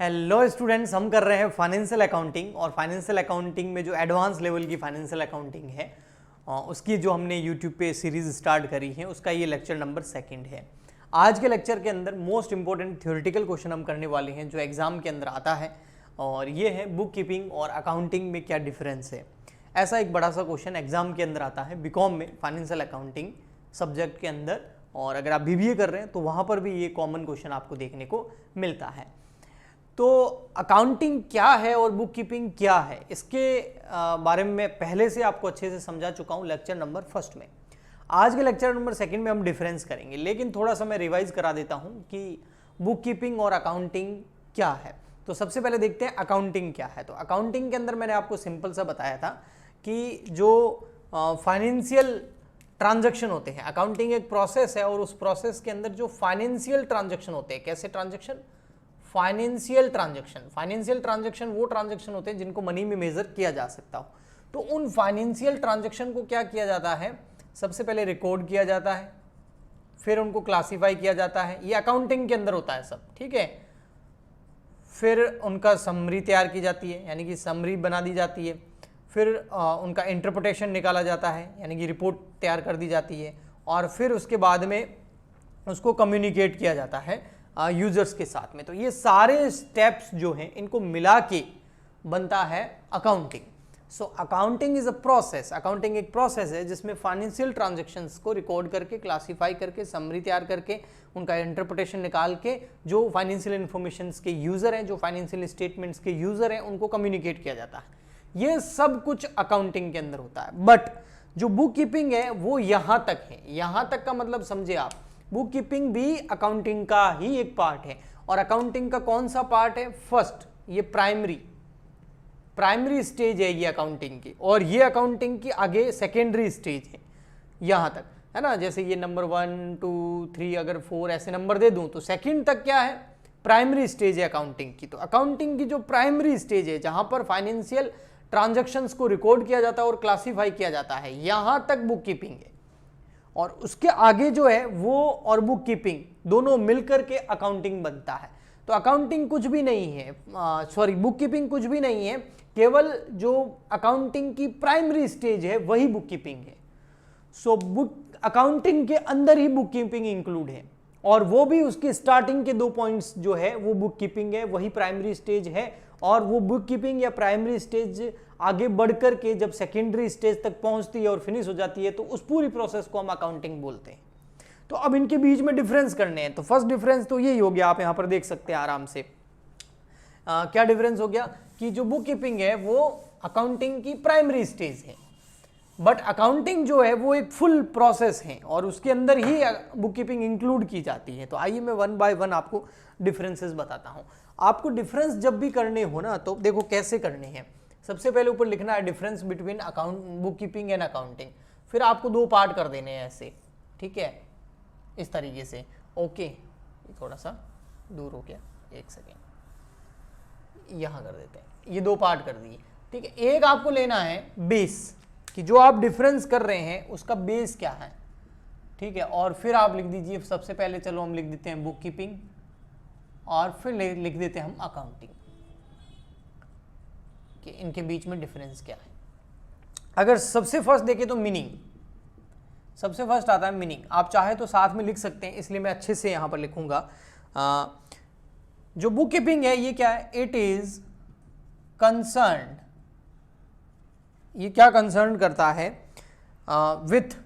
Hello students, हम कर रहे हैं फाइनेंशियल अकाउंटिंग और फाइनेंशियल अकाउंटिंग में जो एडवांस लेवल की फाइनेंशियल अकाउंटिंग है उसकी जो हमने यूट्यूब पे सीरीज स्टार्ट करी है उसका ये लेक्चर नंबर 2 है। आज के लेक्चर के अंदर मोस्ट इंपॉर्टेंट थ्योरेटिकल क्वेश्चन हम करने वाले हैं जो एग्जाम के अंदर आता है और ये है बुक कीपिंग और अकाउंटिंग में क्या डिफरेंस है। ऐसा एक बड़ा सा क्वेश्चन एग्जाम के अंदर आता है बीकॉम में फाइनेंशियल अकाउंटिंग सब्जेक्ट के अंदर, और अगर आप बीबीए कर रहे हैं तो वहाँ पर भी ये कॉमन क्वेश्चन आपको देखने को मिलता है। तो अकाउंटिंग क्या है और बुक कीपिंग क्या है इसके बारे में मैं पहले से आपको अच्छे से समझा चुका हूँ लेक्चर नंबर 1 में। आज के लेक्चर नंबर 2 में हम डिफरेंस करेंगे, लेकिन थोड़ा सा मैं रिवाइज करा देता हूँ कि बुक कीपिंग और अकाउंटिंग क्या है। तो सबसे पहले देखते हैं अकाउंटिंग क्या है। तो अकाउंटिंग के अंदर मैंने आपको सिंपल सा बताया था कि जो फाइनेंशियल ट्रांजैक्शन होते हैं, अकाउंटिंग एक प्रोसेस है और उस प्रोसेस के अंदर जो फाइनेंशियल ट्रांजैक्शन होते हैं, कैसे transaction, financial transaction. Financial transaction वो ट्रांजैक्शन होते हैं जिनको मनी में मेजर किया जा सकता हो। तो उन फाइनेंशियल ट्रांजैक्शन को क्या किया जाता है, सबसे पहले रिकॉर्ड किया जाता है, फिर उनको क्लासिफाई किया जाता है। ये अकाउंटिंग के अंदर होता है सब, ठीक है। फिर उनका समरी तैयार की जाती है, यानी कि समरी बना दी जाती है। फिर उनका इंटरप्रिटेशन निकाला जाता है, यानी कि रिपोर्ट तैयार कर दी जाती है। और फिर उसके बाद में उसको कम्युनिकेट किया जाता है यूजर्स के साथ में। तो ये सारे स्टेप्स जो हैं इनको मिला के बनता है accounting. So accounting is a process. Accounting एक प्रोसेस है जिसमें फाइनेंशियल ट्रांजैक्शंस को रिकॉर्ड करके, क्लासिफाई करके, समरी तैयार करके, उनका इंटरप्रिटेशन निकाल के जो फाइनेंशियल इंफॉर्मेशन के यूजर हैं, जो फाइनेंशियल स्टेटमेंट्स के यूजर हैं, उनको कम्युनिकेट किया जाता है। ये सब कुछ अकाउंटिंग के अंदर होता है। बट जो बुक कीपिंग है वो यहां तक है। यहां तक का मतलब समझे आप, बुक कीपिंग भी अकाउंटिंग का ही एक पार्ट है। और अकाउंटिंग का कौन सा पार्ट है, फर्स्ट, ये प्राइमरी स्टेज है ये अकाउंटिंग की, और ये अकाउंटिंग की आगे सेकेंडरी स्टेज है यहां तक, है ना। जैसे ये नंबर 1 2 3 अगर 4 ऐसे नंबर दे दूं तो सेकंड तक क्या है, प्राइमरी स्टेज है अकाउंटिंग की। तो अकाउंटिंग की जो प्राइमरी स्टेज है जहां पर फाइनेंशियल ट्रांजैक्शंस को रिकॉर्ड किया जाता है और क्लासिफाई किया जाता है, यहां तक बुक कीपिंग है। और उसके आगे जो है वो और बुक कीपिंग दोनों मिलकर के अकाउंटिंग बनता है। तो अकाउंटिंग कुछ भी नहीं है, बुक कीपिंग कुछ भी नहीं है, केवल जो अकाउंटिंग की प्राइमरी स्टेज है वही बुक कीपिंग है। सो बुक अकाउंटिंग के अंदर ही बुक कीपिंग इंक्लूड है, और वो भी उसके स्टार्टिंग के 2 पॉइंट्स जो है वो बुक कीपिंग है, वही प्राइमरी स्टेज है। और वो बुक कीपिंग या प्राइमरी स्टेज आगे बढ़कर के जब सेकेंडरी स्टेज तक पहुंचती है और फिनिश हो जाती है तो उस पूरी प्रोसेस को हम अकाउंटिंग बोलते हैं। तो अब इनके बीच में डिफरेंस करने हैं। तो फर्स्ट डिफरेंस तो यही हो गया, आप यहां पर देख सकते हैं आराम से। क्या डिफरेंस हो गया कि जो बुक कीपिंग है वो अकाउंटिंग की प्राइमरी स्टेज है, बट अकाउंटिंग जो है वो एक फुल प्रोसेस है और उसके अंदर ही बुक कीपिंग इंक्लूड की जाती है। तो आइए मैं 1 बाय 1 आपको डिफरेंसेस बताता हूं। आपको डिफरेंस जब भी करने हो ना तो देखो कैसे करने हैं। सबसे पहले ऊपर लिखना है difference between book keeping and accounting. फिर आपको 2 पार्ट कर देने हैं ऐसे, ठीक है, इस तरीके से। ओके, थोड़ा सा दूर हो गया, 1 सेकेंड, यहां कर देते हैं। ये 2 पार्ट कर दिए, ठीक है। एक आपको लेना है बेस, कि जो आप डिफरेंस कर रहे हैं उसका बेस क्या है, ठीक है। और फिर आप लिख दीजिए, सबसे पहले चलो हम लिख देते हैं बुक कीपिंग और फिर लिख देते हैं हम अकाउंटिंग, कि इनके बीच में डिफरेंस क्या है। अगर सबसे फर्स्ट देखें तो मीनिंग, सबसे फर्स्ट आता है मीनिंग। आप चाहे तो साथ में लिख सकते हैं, इसलिए मैं अच्छे से यहां पर लिखूंगा। जो बुक कीपिंग है ये क्या है, इट इज कंसर्न्ड, ये क्या कंसर्न करता है, विथ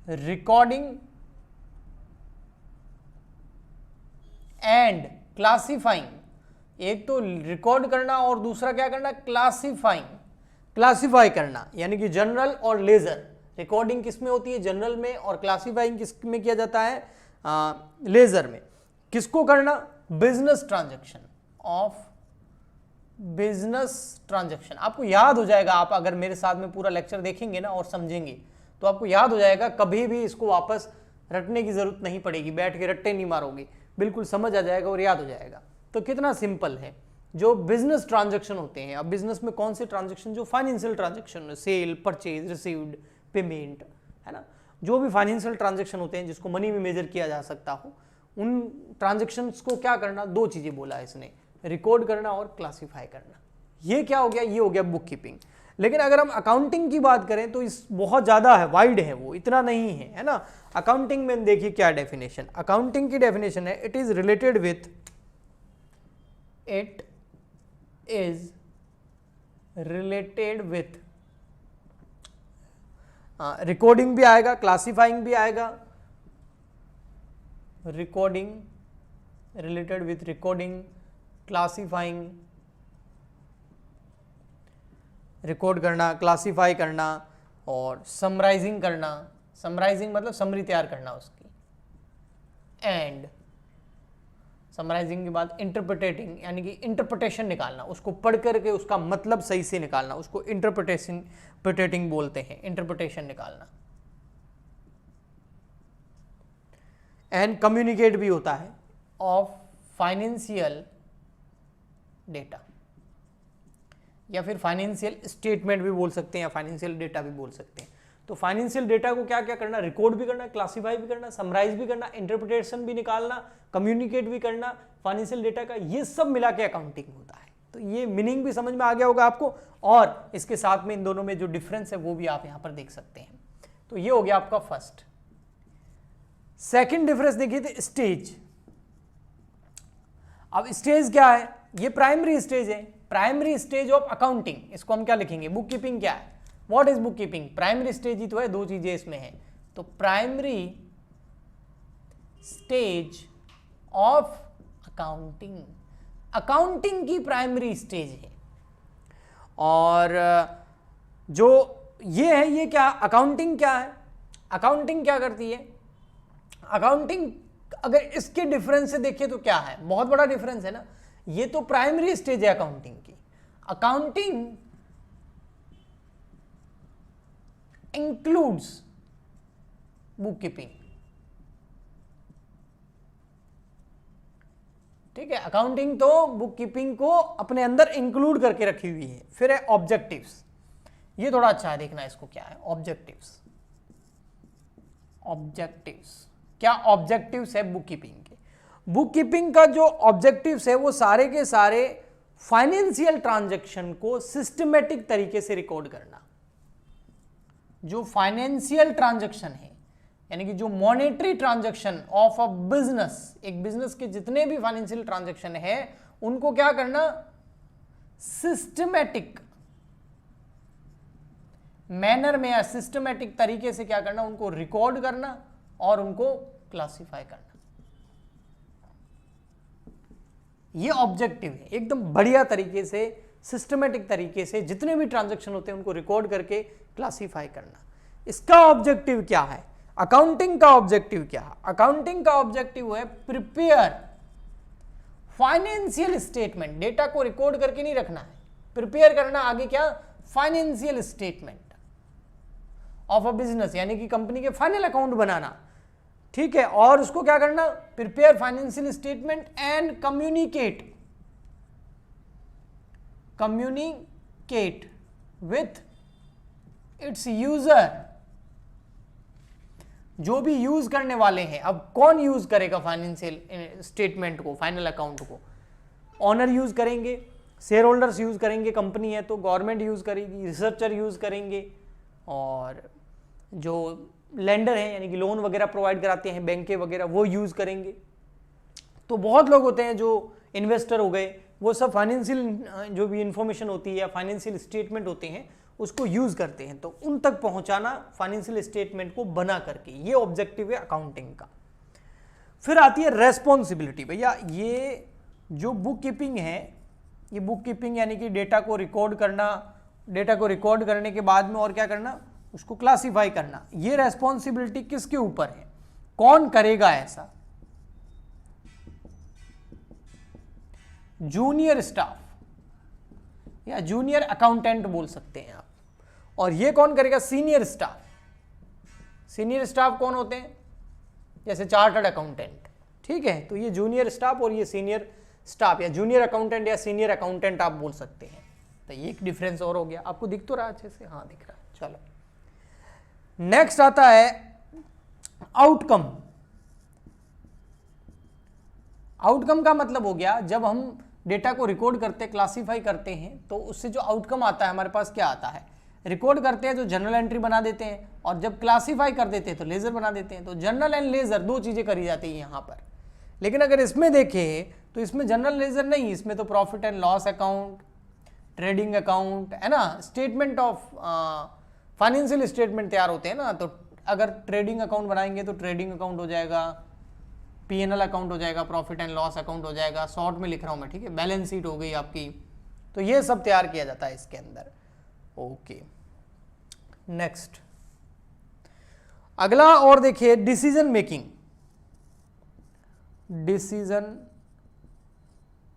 रिकॉर्डिंग एंड क्लासिफाइंग। एक तो रिकॉर्ड करना और दूसरा क्या करना, क्लासिफाइंग, क्लासिफाई करना, यानी कि जनरल और लेजर। रिकॉर्डिंग किस में होती है, जनरल में, और क्लासिफाइंग किस में किया जाता है, लेजर में। किसको करना, business transaction, of business transaction. आपको याद हो जाएगा, आप अगर मेरे साथ में पूरा लेक्चर देखेंगे ना और समझेंगे तो आपको याद हो जाएगा, कभी भी इसको वापस रटने की जरूरत नहीं पड़ेगी, बैठ के रट्टे नहीं मारोगे, बिल्कुल समझ आ जाएगा और याद हो जाएगा। तो कितना सिंपल है। जो बिजनेस ट्रांजैक्शन होते हैं, अब बिजनेस में कौन से ट्रांजैक्शन, जो financial transaction, sale, purchase, received, payment, है ना, जो भी फाइनेंशियल ट्रांजैक्शन होते हैं जिसको मनी में मेजर किया जा सकता हो, उन ट्रांजैक्शंस को क्या करना, 2 चीजें बोला है इसने, रिकॉर्ड करना और क्लासिफाई करना। ये क्या हो गया, ये हो गया बुक कीपिंग। लेकिन अगर हम अकाउंटिंग की बात करें तो इस बहुत ज़्यादा है, वाइड है, वो इतना नहीं है, है ना। अकाउंटिंग में देखिए क्या डेफिनेशन, अकाउंटिंग की डेफिनेशन है, it is related with, it is related with, recording भी आएगा, क्लासिफाइंग भी आएगा, recording, related with recording, classifying, record करना, क्लासिफाई करना और समराइजिंग करना। समराइजिंग मतलब समरी तैयार करना उसकी, एंड समराइजिंग के बाद इंटरप्रिटेटिंग यानी कि इंटरप्रिटेशन निकालना, उसको पढ़ करके उसका मतलब सही से निकालना, उसको इंटरप्रिटेटिंग बोलते हैं, इंटरप्रिटेशन निकालना। एंड कम्युनिकेट भी होता है ऑफ फाइनेंशियल डेटा, या फिर फाइनेंशियल स्टेटमेंट भी बोल सकते हैं, या फाइनेंशियल डेटा भी बोल सकते हैं। तो फाइनेंशियल डेटा को क्या क्या करना, रिकॉर्ड भी करना, क्लासिफाई भी करना, समराइज भी करना, इंटरप्रिटेशन भी निकालना, कम्युनिकेट भी करना फाइनेंशियल डेटा का, ये सब मिला के अकाउंटिंग होता है। तो ये मीनिंग भी समझ में आ गया होगा आपको, और इसके साथ में इन दोनों में जो डिफरेंस है वो भी आप यहाँ पर देख सकते हैं। तो ये हो गया आपका फर्स्ट। सेकेंड डिफरेंस देखिए थे स्टेज। अब स्टेज क्या है, ये प्राइमरी स्टेज है, प्राइमरी स्टेज ऑफ अकाउंटिंग। इसको हम क्या लिखेंगे, बुक कीपिंग क्या है, what is bookkeeping, primary stage ही तो है, दो चीजें इसमें है। तो primary stage of accounting, accounting की प्राइमरी स्टेज है। और जो ये है, ये क्या, अकाउंटिंग क्या है, अकाउंटिंग क्या करती है, अकाउंटिंग अगर इसके डिफरेंस से देखिए तो क्या है, बहुत बड़ा डिफरेंस है ना। ये तो प्राइमरी स्टेज है अकाउंटिंग की, अकाउंटिंग इंक्लूड्स बुक कीपिंग, ठीक है। अकाउंटिंग तो बुक कीपिंग को अपने अंदर इंक्लूड करके रखी हुई है। फिर है ऑब्जेक्टिव्स, ये थोड़ा अच्छा है देखना, इसको क्या है ऑब्जेक्टिव्स, ऑब्जेक्टिव्स क्या, ऑब्जेक्टिव्स है बुक कीपिंग के। बुक कीपिंग का जो ऑब्जेक्टिव्स है वो सारे के सारे फाइनेंशियल ट्रांजैक्शन को सिस्टमेटिक तरीके से रिकॉर्ड करना। जो फाइनेंशियल ट्रांजैक्शन है यानी कि जो monetary transaction of a business, एक बिजनेस के जितने भी फाइनेंशियल ट्रांजैक्शन है उनको क्या करना, सिस्टमेटिक मैनर में या सिस्टमेटिक तरीके से क्या करना, उनको रिकॉर्ड करना और उनको क्लासिफाई करना। ये ऑब्जेक्टिव है, एकदम बढ़िया तरीके से सिस्टमेटिक तरीके से जितने भी ट्रांजैक्शन होते हैं उनको रिकॉर्ड करके क्लासिफाई करना। इसका ऑब्जेक्टिव क्या है, अकाउंटिंग का ऑब्जेक्टिव क्या है, अकाउंटिंग का ऑब्जेक्टिव है प्रिपेयर फाइनेंशियल स्टेटमेंट। डेटा को रिकॉर्ड करके नहीं रखना है, प्रिपेयर करना आगे क्या, financial statement of a business यानी कि कंपनी के फाइनल अकाउंट बनाना, ठीक है। और उसको क्या करना, prepare financial statement and communicate with its user. जो भी यूज करने वाले हैं, अब कौन यूज करेगा फाइनेंशियल स्टेटमेंट को, फाइनल अकाउंट को, ऑनर यूज करेंगे, शेयर होल्डर्स यूज करेंगे, कंपनी है तो गवर्नमेंट यूज करेगी, रिसर्चर यूज करेंगे, और जो लेंडर हैं यानी कि लोन वगैरह प्रोवाइड कराते हैं बैंकें वगैरह वो यूज करेंगे। तो बहुत लोग होते हैं जो इन्वेस्टर हो गए, वो सब फाइनेंशियल जो भी इंफॉर्मेशन होती है या फाइनेंशियल स्टेटमेंट होते हैं उसको यूज करते हैं। तो उन तक पहुंचाना फाइनेंशियल स्टेटमेंट को बना करके, ये ऑब्जेक्टिव है अकाउंटिंग का। फिर आती है रेस्पॉन्सिबिलिटी। भैया ये जो बुक कीपिंग है, ये बुक कीपिंग यानी कि डेटा को रिकॉर्ड करना, डेटा को रिकॉर्ड करने के बाद में और क्या करना, उसको क्लासिफाई करना। ये रेस्पॉन्सिबिलिटी किसके ऊपर है, कौन करेगा ऐसा, जूनियर स्टाफ या जूनियर अकाउंटेंट बोल सकते हैं आप। और ये कौन करेगा, सीनियर स्टाफ। सीनियर स्टाफ कौन होते हैं, जैसे चार्टर्ड अकाउंटेंट, ठीक है। तो ये जूनियर स्टाफ और ये सीनियर स्टाफ या जूनियर अकाउंटेंट या सीनियर अकाउंटेंट आप बोल सकते हैं। तो ये एक डिफरेंस और हो गया, आपको दिख तो रहा अच्छे से, हाँ दिख रहा है। चलो नेक्स्ट आता है आउटकम। आउटकम का मतलब हो गया जब हम डेटा को रिकॉर्ड करते हैं, क्लासीफाई करते हैं, तो उससे जो आउटकम आता है हमारे पास क्या आता है, रिकॉर्ड करते हैं तो जर्नल एंट्री बना देते हैं, और जब क्लासीफाई कर देते हैं तो लेजर बना देते हैं। तो जर्नल एंड लेजर दो चीज़ें करी जाती है यहाँ पर। लेकिन अगर इसमें देखें तो इसमें जनरल लेजर नहीं, इसमें तो profit and loss account, trading account है ना, स्टेटमेंट ऑफ फाइनेंशियल स्टेटमेंट तैयार होते हैं ना। तो अगर ट्रेडिंग अकाउंट बनाएंगे तो ट्रेडिंग अकाउंट हो जाएगा, पीएनएल अकाउंट हो जाएगा, प्रॉफिट एंड लॉस अकाउंट हो जाएगा, शॉर्ट में लिख रहा हूं मैं, ठीक है, बैलेंस शीट हो गई आपकी। तो ये सब तैयार किया जाता है इसके अंदर। ओके, नेक्स्ट अगला और देखिए डिसीजन मेकिंग। डिसीजन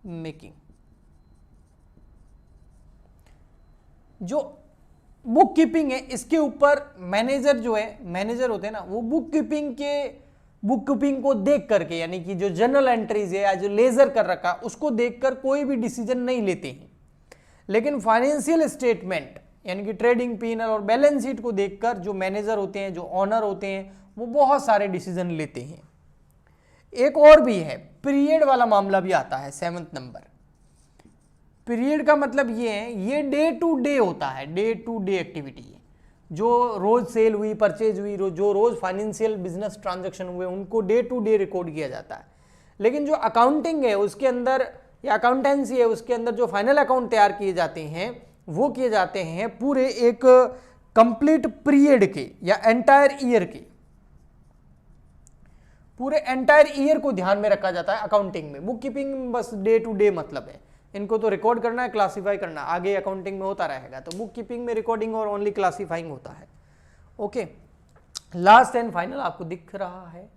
मेकिंग जो बुक कीपिंग है, इसके ऊपर मैनेजर जो है, मैनेजर होते हैं ना, वो बुक कीपिंग को देख करके, यानी कि जो जर्नल एंट्रीज है या जो लेजर कर रखा उसको देखकर कोई भी डिसीजन नहीं लेते हैं। लेकिन फाइनेंशियल स्टेटमेंट यानी कि ट्रेडिंग, पीएनएल और बैलेंस शीट को देखकर जो मैनेजर होते हैं, जो ऑनर होते हैं, वो बहुत सारे डिसीजन लेते हैं। एक और भी है, पीरियड वाला मामला भी आता है 7th नंबर। पीरियड का मतलब ये है, ये डे टू डे होता है, डे टू डे एक्टिविटी है। जो रोज सेल हुई, परचेज हुई, जो रोज फाइनेंशियल बिजनेस ट्रांजैक्शन हुए, उनको डे टू डे रिकॉर्ड किया जाता है। लेकिन जो अकाउंटिंग है उसके अंदर, या अकाउंटेंसी है उसके अंदर, जो फाइनल अकाउंट तैयार किए जाते हैं वो किए जाते हैं पूरे एक कंप्लीट पीरियड के या एंटायर ईयर के, पूरे एंटायर ईयर को ध्यान में रखा जाता है अकाउंटिंग में। बुक कीपिंग में बस डे टू डे मतलब है, इनको तो रिकॉर्ड करना है, क्लासीफाई करना, आगे अकाउंटिंग में होता रहेगा। तो बुक कीपिंग में रिकॉर्डिंग और ओनली क्लासीफाइंग होता है। ओके, लास्ट एंड फाइनल आपको दिख रहा है,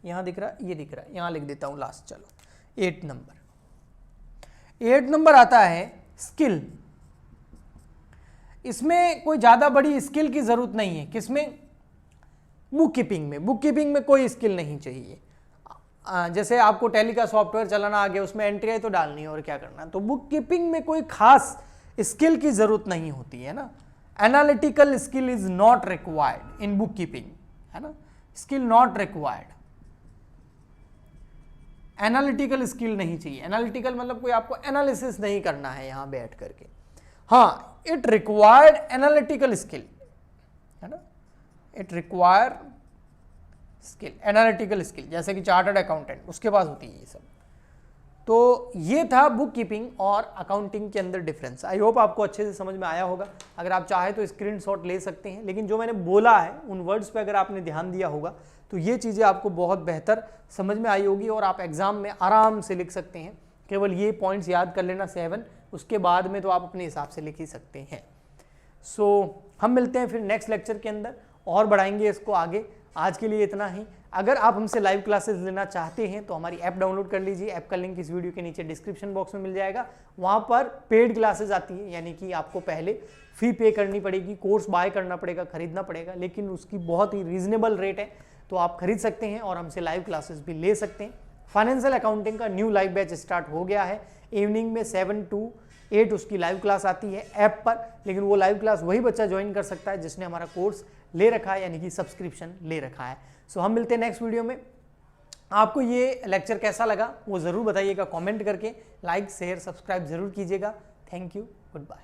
यहां दिख रहा है, ये दिख रहा है, यहां लिख देता हूं लास्ट। चलो 8 नंबर। 8 नंबर आता है स्किल। इसमें कोई ज्यादा बड़ी स्किल की जरूरत नहीं है। किसमें? बुक कीपिंग में। बुक कीपिंग में कोई स्किल नहीं चाहिए। जैसे आपको टैली का सॉफ्टवेयर चलाना आ गया, उसमें एंट्री आई तो डालनी है और क्या करना। तो बुक कीपिंग में कोई खास स्किल की जरूरत नहीं होती है ना। Analytical skill is not required in book keeping, है ना, skill not required. Analytical skill नहीं चाहिए। एनालिटिकल मतलब कोई आपको एनालिसिस नहीं करना है यहां बैठ करके। हाँ, इट रिक्वायर्ड एनालिटिकल स्किल, है ना, it require skill, analytical skill, जैसे कि चार्टर्ड अकाउंटेंट उसके पास होती है ये सब। तो ये था बुक कीपिंग और अकाउंटिंग के अंदर डिफरेंस। आई होप आपको अच्छे से समझ में आया होगा। अगर आप चाहे तो स्क्रीनशॉट ले सकते हैं, लेकिन जो मैंने बोला है उन वर्ड्स पे अगर आपने ध्यान दिया होगा तो ये चीज़ें आपको बहुत बेहतर समझ में आई होगी और आप एग्जाम में आराम से लिख सकते हैं। केवल ये पॉइंट्स याद कर लेना 7, उसके बाद में तो आप अपने हिसाब से लिख ही सकते हैं। सो हम मिलते हैं फिर नेक्स्ट लेक्चर के अंदर और बढ़ाएंगे इसको आगे। आज के लिए इतना ही। अगर आप हमसे लाइव क्लासेस लेना चाहते हैं तो हमारी ऐप डाउनलोड कर लीजिए। ऐप का लिंक इस वीडियो के नीचे डिस्क्रिप्शन बॉक्स में मिल जाएगा। वहाँ पर पेड क्लासेस आती है, यानी कि आपको पहले फी पे करनी पड़ेगी, कोर्स बाय करना पड़ेगा, खरीदना पड़ेगा, लेकिन उसकी बहुत ही रीजनेबल रेट है, तो आप खरीद सकते हैं और हमसे लाइव क्लासेस भी ले सकते हैं। फाइनेंशियल अकाउंटिंग का न्यू लाइव बैच स्टार्ट हो गया है। इवनिंग में 7 to 8 उसकी लाइव क्लास आती है ऐप पर, लेकिन वो लाइव क्लास वही बच्चा ज्वाइन कर सकता है जिसने हमारा कोर्स ले रखा है, यानी कि सब्सक्रिप्शन ले रखा है। सो हम मिलते हैं नेक्स्ट वीडियो में। आपको ये लेक्चर कैसा लगा वो ज़रूर बताइएगा कमेंट करके। लाइक, शेयर, सब्सक्राइब जरूर कीजिएगा। Thank you, good bye.